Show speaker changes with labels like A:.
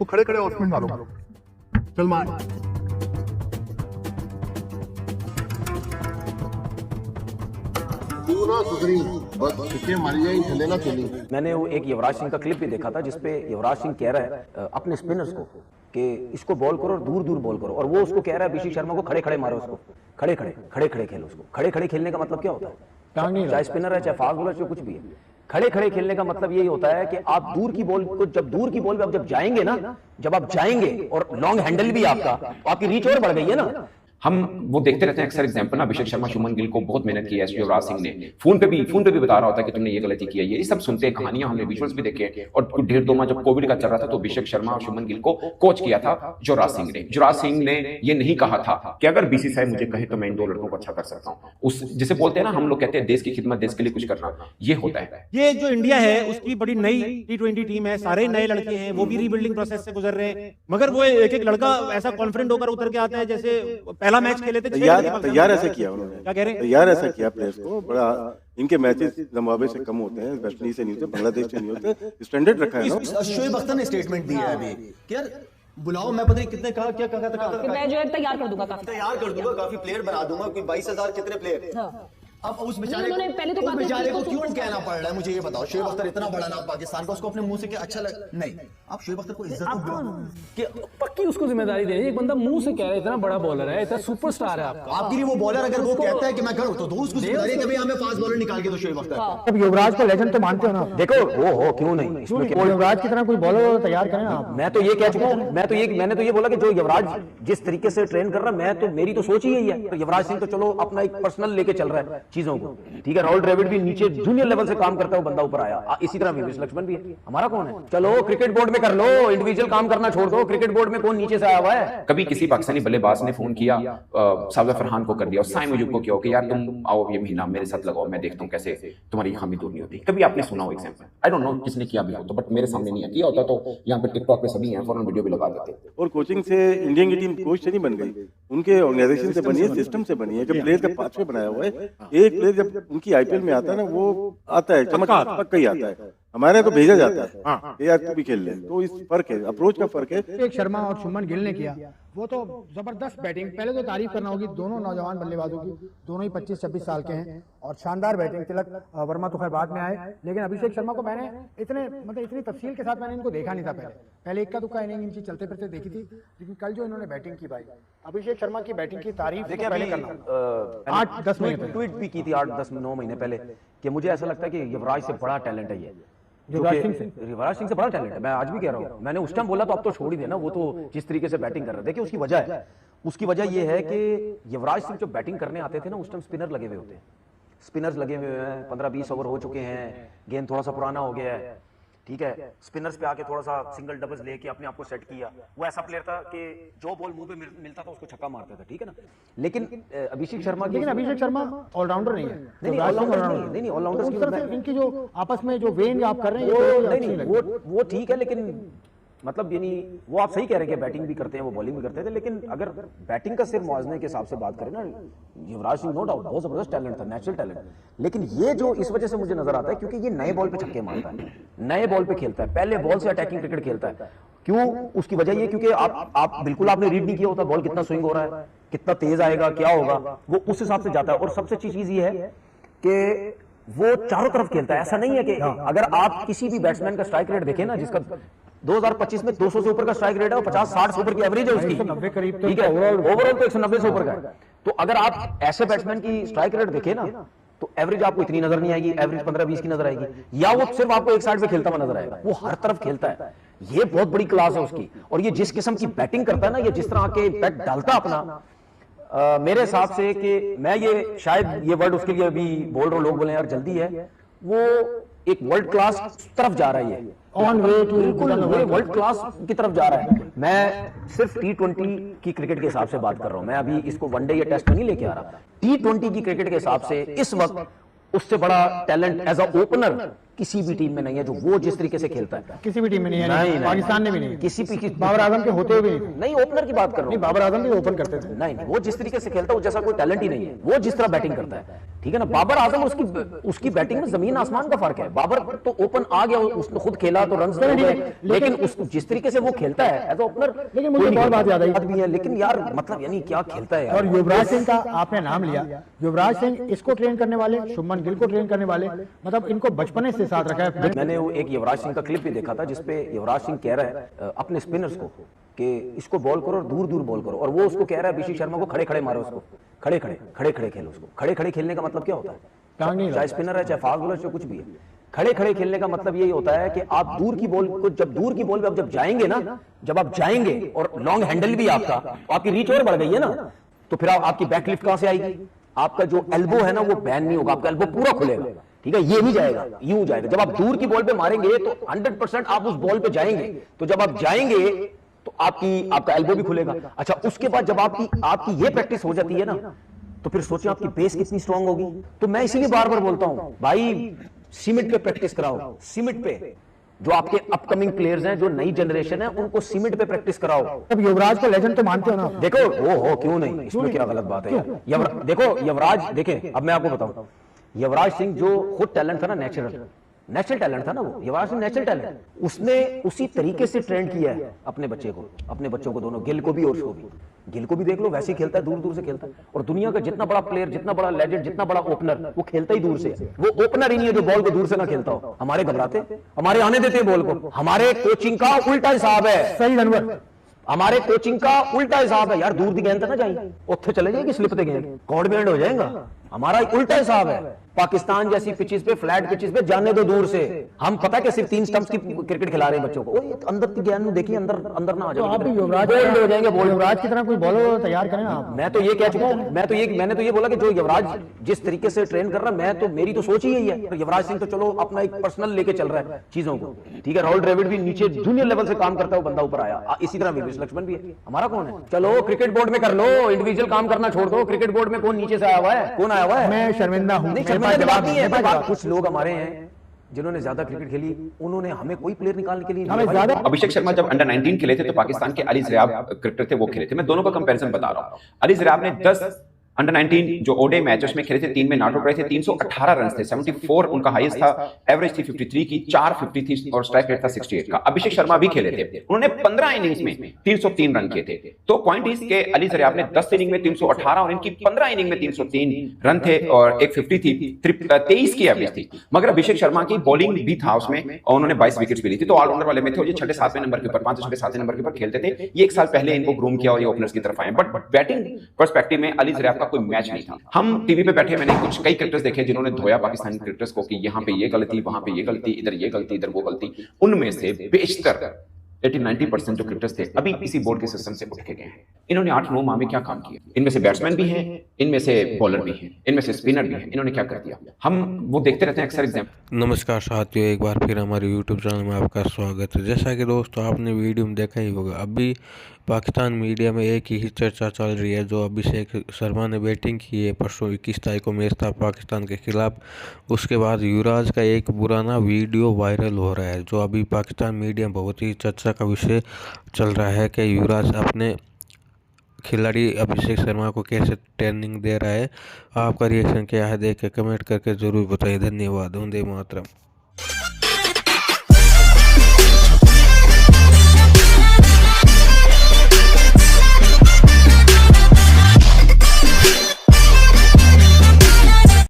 A: वो खड़े खड़े ऑफ स्पिन मारो। चल मार।
B: तू ना सुधरी, बस छक्के मारी जाए, चले ना चली।
C: मैंने वो एक युवराज सिंह का क्लिप भी देखा था जिसपे युवराज सिंह कह रहा है अपने स्पिनर्स को कि इसको बॉल करो और दूर दूर बॉल करो, और वो उसको कह रहा है अभिषेक शर्मा को खड़े खड़े मारो, उसको खड़े खड़े खेलो। उसको खड़े खड़े खेलने का मतलब क्या होता है? चाहे स्पिनर है, चाहे फास्ट बॉलर, चाहे कुछ भी है, खड़े खड़े खेलने का मतलब यही होता है कि आप दूर की बॉल को, जब दूर की बॉल पे आप जब जाएंगे ना, जब आप जाएंगे और लॉन्ग हैंडल भी आपका, तो आपकी रीच और बढ़ गई है ना।
D: हम वो देखते रहते हैं अक्सर एग्जांपल ना, अभिषेक शर्मा, शुभमन गिल को बहुत मेहनत की है युवराज सिंह ने, फोन पे भी बता रहा होता है कि तुमने ये गलती की है, ये सब सुनते हैं, कहानियां हमने विजुअल्स भी देखे हैं। और डेढ़ दो माह जब कोविड का चल रहा था तो अभिषेक शर्मा और शुभमन गिल को कोच किया था युवराज सिंह ने। युवराज सिंह ने ये नहीं कहा था कि अगर बीसीसीआई मुझे कहे तो मैं इन दो लड़कों को अच्छा कर सकता हूँ। उस जिसे बोलते हैं ना हम लोग कहते हैं देश की खिदमत, देश के लिए कुछ करना, ये होता है।
E: ये जो इंडिया है उसकी बड़ी नई T20 टीम है, सारे नए लड़के हैं, वो भी रीबिल्डिंग प्रोसेस से गुजर रहे हैं, मगर वो एक एक लड़का ऐसा कॉन्फिडेंट होकर उतर के आता है जैसे पहला मैच खेले थे।
F: तैयार ऐसा किया उन्होंने,
E: क्या कह रहे हैं?
F: तैयार ऐसा किया प्लेयर्स को। बड़ा इनके मैचेस जिम्बाब्वे से कम होते हैं, वेस्ट इंडीज से नहीं होते, बांग्लादेश से नहीं होते, स्टैंडर्ड रखा है ना।
G: शोएब अख्तर ने स्टेटमेंट दिया है अभी कि यार बुलाओ, मैं पता नहीं कितने कहा, क्या कहा था
H: कि मैं जो है तैयार कर दूंगा,
G: काफी प्लेयर बना दूंगा, कोई 22,000 कितने प्लेयर। अब उस बेचारे
H: उन्होंने पहले तो
G: उस बेचारे को क्यों
H: सुपरस्टार
G: कहना पड़ रहा है? मुझे ये बताओ, शोएब अख्तर इतना बड़ा नाम पाकिस्तान का, उसको अपने मुंह से क्या अच्छा नहीं, आप शोएब अख्तर को इज्जत
I: कि पक्की उसको जिम्मेदारी देनी। एक बंदा मुंह से कह रहा है इतना बड़ा बॉलर है, इतना सुपरस्टार है आपका,
G: आपके लिए वो बॉलर अगर वो कहता है कि मैं करूं तो दो उसको जिम्मेदारी कभी हमें फास्ट बॉलर निकाल के तो शोएब अख्तर।
E: अब युवराज को लेजेंड तो मानते हो ना?
C: देखो वो हो क्यों नहीं, इसमें
E: युवराज की तरह कोई बॉलर तैयार करें आप।
C: मैं तो ये कह चुका हूँ, मैंने तो ये बोला कि जो युवराज जिस तरीके से ट्रेन कर रहा है, मेरी तो सोच ही यही है। तो युवराज सिंह तो चलो अपना एक पर्सनल लेके चल रहा है चीजों को, ठीक है। राहुल द्रविड़ भी नीचे जूनियर लेवल से काम करता है, वो बंदा ऊपर आया, इसी तरह विवेक लक्ष्मण भी है। हमारा कौन है? चलो क्रिकेट बोर्ड में कर लो, इंडिविजुअल काम करना छोड़ दो, क्रिकेट बोर्ड में कौन नीचे से आया हुआ है?
D: कभी किसी पाकिस्तानी बल्लेबाज ने फोन किया साजिद फरहान को कर दिया और साइम मुजुब को किया कि यार तुम आओ ये महीना मेरे साथ लगाओ, मैं देखता हूँ कैसे तुम्हारी खामी दूर नहीं होती। कभी आपने सुना हो एग्जांपल? आई डोंट नो किसने किया भी हो तो, बट मेरे सामने नहीं किया होता तो यहाँ पे टिकटॉक पे सभी हैं, फौरन वीडियो भी लगा देते।
F: और कोचिंग से इंडियन की टीम कोच से नहीं बन गई, उनके ऑर्गेनाइजेशन से बनी है, सिस्टम से बनी है कि प्लेयर का पाथवे बनाया हुआ है। एक प्लेयर जब उनकी आईपीएल में आता है ना, वो आता है चमक पक्का ही आता है। हमारे तो भेजा जाता है कि यार तू भी खेल ले, तो इस फर्क है, अप्रोच का फर्क है।
E: एक शर्मा और शुभमन गिल ने किया, वो तो जबरदस्त बैटिंग, पहले तो तारीफ करना होगी दोनों नौजवान बल्लेबाजों की, दोनों ही 25-26 साल के हैं और शानदार बैटिंग। तिलक वर्मा तो खैर बाद में आए, लेकिन अभिषेक शर्मा को मैंने इतनी तफसील के साथ मैंने इनको देखा नहीं था। पहले इक्का दुक्का इनिंग इनकी चलते फिरते देखी थी, लेकिन कल जो इन्होंने बैटिंग की भाई, अभिषेक शर्मा की बैटिंग की तारीफ
C: देखिए,
E: पहले करना 8-10 महीने
C: ट्वीट भी की थी 8-10-9 महीने पहले कि मुझे ऐसा लगता है कि युवराज से बड़ा टैलेंट है ये, युवराज सिंह से बड़ा टैलेंट है। मैं आज भी कह रहा हूँ, मैंने उस टाइम बोला तो अब तो छोड़ ही देना, वो तो जिस तरीके से बैटिंग कर रहे हैं। देखिए उसकी वजह ये है कि युवराज सिंह जब बैटिंग करने आते थे ना, उस टाइम स्पिनर लगे हुए होते हैं, स्पिनर्स लगे हुए हैं, 15-20 ओवर हो चुके हैं, गेंद थोड़ा सा पुराना हो गया है, ठीक है। स्पिनर्स पे आके थोड़ा सा सिंगल डबल्स लेके अपने आप को सेट किया। वो ऐसा प्लेयर था कि जो बॉल मुंह पे मिलता था उसको छक्का मारता था, ठीक है ना। लेकिन अभिषेक शर्मा
E: ऑलराउंडर नहीं है,
C: नहीं ऑलराउंडर
E: इनकी जो आपस में जो वेन आप कर रहे हैं
C: वो ठीक है, लेकिन मतलब यानी वो आप सही कह रहे हैं कि बैटिंग भी करते हैं, वो बॉलिंग भी करते थे, लेकिन अगर बैटिंग का सिर्फ मुआवजे के हिसाब से बात करें ना, युवराज सिंह नो डाउट बहुत जबरदस्त टैलेंट था, नेचुरल टैलेंट। लेकिन ये जो इस वजह से मुझे नजर आता है क्योंकि ये नए बॉल पे छक्के मारता है, नए बॉल पे खेलता है, पहले बॉल से अटैकिंग क्रिकेट खेलता है। क्यों? उसकी वजह ये क्योंकि आप बिल्कुल आपने रीड नहीं किया होता बॉल कितना स्विंग हो रहा है, कितना तेज आएगा, क्या होगा, वो उस हिसाब से जाता है। और सबसे अच्छी चीज ये है कि वो चारों तरफ खेलता है। ऐसा नहीं है कि अगर आप किसी भी बैट्समैन का स्ट्राइक रेट देखें ना, जिसका 2025 में 200 से ऊपर का स्ट्राइक रेट है और 50-60 से ऊपर की एवरेज है उसकी,
E: 190 करीब,
C: ठीक है, ओवरऑल तो 190 से ऊपर का है। तो अगर आप ऐसे बैट्समैन की स्ट्राइक रेट देखें ना, तो एवरेज आपको इतनी नजर नहीं आएगी, एवरेज 15-20 की नजर आएगी, या वो सिर्फ आपको एक साइड पे खेलता हुआ नजर आएगा। वो हर तरफ खेलता है, ये बहुत बड़ी क्लास है उसकी। और ये जिस किस्म की बैटिंग करता है ना, ये जिस तरह के इम्पैक्ट डालता अपना, मेरे हिसाब से कि मैं ये शायद ये वर्ड उसके लिए अभी बोल रहा हूँ, लोग बोले यार जल्दी है, वो एक वर्ल्ड क्लास तरफ जा रहा है, ये on way to world class की तरफ जा रहा है। मैं सिर्फ T20 की क्रिकेट के हिसाब से बात कर रहा हूं, मैं अभी इसको वनडे या टेस्ट में नहीं लेके आ रहा। T20 की क्रिकेट के हिसाब से इस वक्त उससे बड़ा टैलेंट एज अ ओपनर किसी भी टीम में नहीं है, जो वो जिस तरीके से खेलता है।
E: किसी भी टीम में नहीं है, नहीं, पाकिस्तान में भी नहीं,
C: किसी भी
E: बाबर आजम के होते हुए
C: नहीं, ओपनर की बात कर रहा हूं।
E: बाबर आजम भी ओपन करते थे,
C: नहीं, वो जिस तरीके से खेलता है वो जैसा कोई टैलेंट ही नहीं है, वो जिस तरह बैटिंग करता है, ठीक है ना। बाबर आजम उसकी बैटिंग में जमीन आसमान का फर्क है। बाबर तो ओपन आ गया, उसने खुद खेला तो रन हो गए, लेकिन जिस तरीके से वो खेलता है एज ओपनर,
E: लेकिन मुझे बहुत बात याद आई
C: भी है, लेकिन यार मतलब यानी क्या खेलता है।
E: और युवराज सिंह का आपने नाम लिया, युवराज सिंह इसको ट्रेन करने वाले, शुभमन गिल को ट्रेन करने वाले, मतलब इनको बचपने से साथ रखा है।
C: मैंने वो एक युवराज सिंह का क्लिप भी देखा था जिसपे युवराज सिंह कह रहा है अपने स्पिनर्स को कि इसको बॉल करो और दूर दूर बॉल करो, और वो उसको कह रहा है अभिषेक शर्मा को खड़े खड़े मारो, उसको खड़े खड़े खेलो उसको। खड़े खड़े खेलने का मतलब क्या होता है? चाहे स्पिनर है, चाहे फास्ट बॉलर, चाहे कुछ भी है, खड़े खड़े खेलने का मतलब यही होता है कि आप दूर की बॉल को, जब दूर की बॉल पे आप जब जाएंगे ना, जब आप जाएंगे और लॉन्ग हैंडल भी आपका, आपकी रीच और बढ़ गई है ना, तो फिर आपकी बैकलिफ्ट कहां से आएगी? आपका जो एल्बो है ना वो बैन नहीं होगा, आपका एल्बो पूरा खुलेगा, ठीक है, ये नहीं जाएगा, यूं जाएगा। जब आप दूर की बॉल पे मारेंगे तो 100% आप उस बॉल पे जाएंगे, तो जब आप जाएंगे तो आपका एल्बो भी खुलेगा। अच्छा, उसके बाद जब आपकी ये प्रैक्टिस हो जाती है ना, तो फिर सोचिए आपकी बेस कितनी स्ट्रांग होगी। तो मैं इसीलिए बार बार बोलता हूं भाई, सीमेंट पे प्रैक्टिस कराओ, सीमेंट पे। जो आपके अपकमिंग प्लेयर्स हैं, जो नई जनरेशन है, उनको सीमेंट पे प्रैक्टिस कराओ।
E: अब युवराज को लेजेंड तो मानते हो ना?
C: देखो हो क्यों नहीं, इसमें क्या गलत बात है यार। देखो युवराज, देखें अब मैं आपको बताऊं, युवराज सिंह जो खुद टैलेंट था ना, नेचुरल टैलेंट था ना, वो युवराज सिंह नेचुरल टैलेंट, उसने उसी तरीके से ट्रेंड किया है अपने बच्चों को दोनों, गिल को भी और उसको भी। गिल को भी देख लो, वैसे ही खेलता है, दूर दूर से खेलता है। और दुनिया का जितना बड़ा प्लेयर, जितना बड़ा लेजेंड, जितना बड़ा ओपनर, वो खेलता ही दूर से है। वो ओपनर ही नहीं है जो बॉल को दूर से ना खेलता हो। हमारे घबराते, हमारे आने देते बॉल को। हमारे कोचिंग का उल्टा हिसाब है।
E: सही अनवर,
C: हमारे कोचिंग का उल्टा हिसाब है यार। दूर दी गेंद ना जाइए, उत्थे चले जाएगी, स्लिप ते गेंद, कॉर्ड बैंड हो जाएगा। हमारा उल्टा हिसाब है। पाकिस्तान जैसी पिचेस पे, फ्लैट पिचेस पे जाने दो दूर से। हम पता है कि सिर्फ 3 स्टंप्स की क्रिकेट खिला रहे हैं बच्चों को। अंदर की गेंद देखिए, अंदर ना आ जाए,
E: आप भी युवराज हो जाएंगे, युवराज की तरह कोई बॉलर तैयार करें आप।
C: मैं तो ये कह चुका हूं, मैंने तो ये बोला कि जो युवराज जिस तरीके से ट्रेन कर रहा है, मेरी तो सोच ही यही है। युवराज सिंह तो चलो अपना एक पर्सनल लेके चल रहा है चीजों को, ठीक है। राहुल द्रविड़ भी नीचे जूनियर लेवल से काम करता है, वो बंदा ऊपर आया। इसी तरह विवेक लक्ष्मण भी है। हमारा कौन है? चलो क्रिकेट बोर्ड में कर लो, इंडिविजुअल काम करना छोड़ दो। क्रिकेट बोर्ड में कौन नीचे से आया हुआ है? कौन आया हुआ है?
E: मैं शर्मिंदा हूं।
C: जवाब नहीं है। कुछ लोग हमारे हैं जिन्होंने ज्यादा क्रिकेट खेली, उन्होंने हमें कोई प्लेयर निकालने के लिए
E: हमें ज्यादा।
D: अभिषेक शर्मा जब अंडर 19 खेले थे तो पाकिस्तान के अली ज़रियाब क्रिकेटर थे, वो खेले थे। मैं दोनों का कंपैरिजन बता रहा हूं। अली ज़रियाब ने 10 अंडर 19 जो ओडे मैच उसमें खेले थे, 3 में नॉट आउट रहे थे, 318 रन थे, 74 उनका हाईएस्ट था, एवरेज थी 53 की, 450 थी और स्ट्राइक रेट था 68 का। अभिषेक शर्मा भी खेले थे, उन्होंने 15 इनिंग्स में 303 रन किए थे। तो पॉइंट इज के अली ज़रियाब ने 10 इनिंग में 318 और इनकी 15 इनिंग में 303 रन थे और एक 50 थी, 23 की एवरेज थी। मगर अभिषेक शर्मा की बॉलिंग भी था उसमें और उन्होंने 22 विकेट्स भी ली थी। तो ऑलराउंडर वाले में थे, ये 6-7वें नंबर के ऊपर, 5-6-7 नंबर के ऊपर खेलते थे। ये 1 साल पहले इनको ग्रूम किया और ये ओपनर्स की तरफ आए। बट बैटिंग पर्सपेक्टिव में अली ज़रियाब का कोई मैच नहीं था। हम टीवी पे बैठे, मैंने कई क्रिकेटर्स देखे जिन्होंने धोया पाकिस्तानी क्रिकेटर्स को कि यहाँ पे ये गलती, वहां पे ये गलती, इधर ये गलती, इधर वो गलती। उनमें से बेशतर 80-90% जो क्रिकेटर्स थे अभी इसी बोर्ड के सिस्टम से उठ के गए हैं। इन्होंने 8-9 माह में क्या काम किया? इनमें से बैट्समैन भी हैं, इनमें से बॉलर भी हैं, इनमें से स्पिनर भी हैं। इन्होंने क्या कर दिया? हम वो देखते रहते हैं अक्सर एग्जाम्पल।
H: नमस्कार साथियों, एक बार फिर हमारे यूट्यूब चैनल में आपका स्वागत है। जैसा कि दोस्तों आपने वीडियो में देखा ही होगा, अभी पाकिस्तान मीडिया में एक ही चर्चा चल रही है। जो अभिषेक शर्मा ने बैटिंग की है, परसों 21 तारीख को मैच था पाकिस्तान के खिलाफ, उसके बाद युवराज का एक पुराना वीडियो वायरल हो रहा है, जो अभी पाकिस्तान मीडिया में बहुत ही चर्चा का विषय चल रहा है कि युवराज अपने खिलाड़ी अभिषेक शर्मा को कैसे ट्रेनिंग दे रहा है। आपका रिएक्शन क्या है, देख के कमेंट करके ज़रूर बताइए। धन्यवाद। वंदे मातरम।